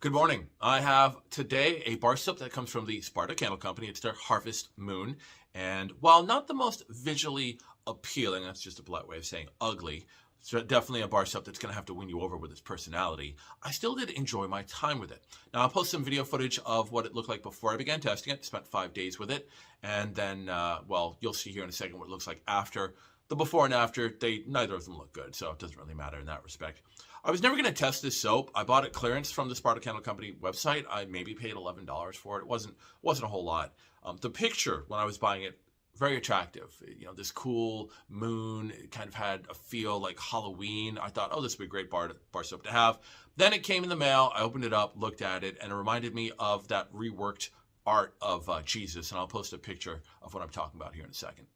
Good morning. I have today a bar soap that comes from the Sparta Candle Company. It's their Harvest Moon. And while not the most visually appealing, that's just a polite way of saying ugly, it's definitely a bar soap that's going to have to win you over with its personality. I still did enjoy my time with it. Now, I'll post some video footage of what it looked like before I began testing it. Spent 5 days with it. And then, you'll see here in a second what it looks like after. The before and after, neither of them look good, so it doesn't really matter in that respect. I was never going to test this soap. I bought it clearance from the Sparta Candle Company website. I maybe paid $11 for it. It wasn't a whole lot. The picture when I was buying it, very attractive. You know, this cool moon. It kind of had a feel like Halloween. I thought, oh, this would be a great bar soap to have. Then it came in the mail. I opened it up, looked at it, and it reminded me of that reworked art of Jesus. And I'll post a picture of what I'm talking about here in a second.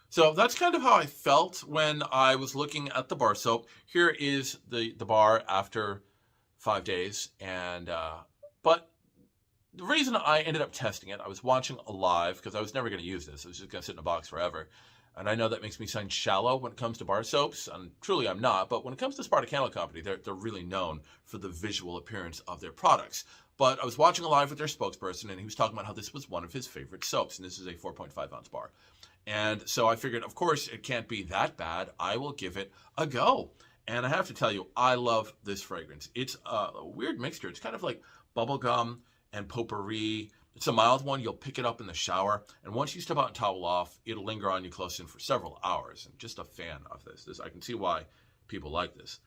So that's kind of how I felt when I was looking at the bar soap. Here is the bar after 5 days, and but the reason I ended up testing it, I was watching a live because I was never going to use this. I was just going to sit in a box forever. And I know that makes me sound shallow when it comes to bar soaps, and truly I'm not. But when it comes to Sparta Candle Company, they're really known for the visual appearance of their products. But I was watching a live with their spokesperson, and he was talking about how this was one of his favorite soaps, and this is a 4.5 ounce bar. And so I figured, of course, it can't be that bad. I will give it a go. And I have to tell you, I love this fragrance. It's a weird mixture. It's kind of like bubblegum and potpourri. It's a mild one. You'll pick it up in the shower. And once you step out and towel off, it'll linger on you close in for several hours. I'm just a fan of this. I can see why people like this.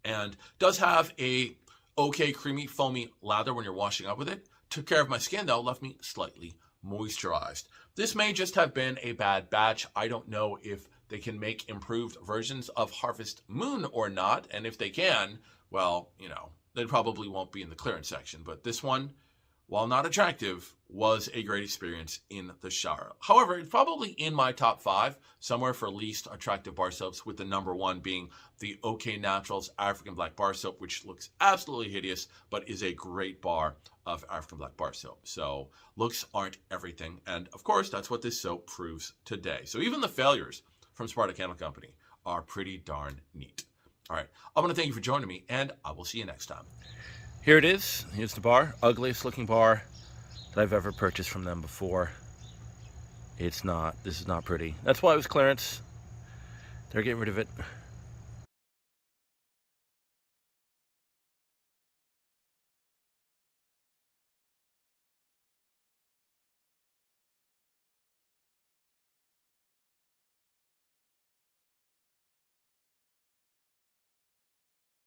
And does have a okay creamy, foamy lather when you're washing up with it. Took care of my skin, though. Left me slightly moisturized. This may just have been a bad batch. I don't know if they can make improved versions of Harvest Moon or not. And if they can, well, they probably won't be in the clearance section. But this one, while not attractive, was a great experience in the shower. However, it's probably in my top 5, somewhere for least attractive bar soaps, with the number 1 being the OK Naturals African Black Bar Soap, which looks absolutely hideous, but is a great bar of African Black Bar Soap. So looks aren't everything. And of course, that's what this soap proves today. So even the failures from Sparta Candle Company are pretty darn neat. All right, I want to thank you for joining me, and I will see you next time. Here it is. Here's the bar. Ugliest looking bar that I've ever purchased from them before. This is not pretty. That's why it was clearance. They're getting rid of it.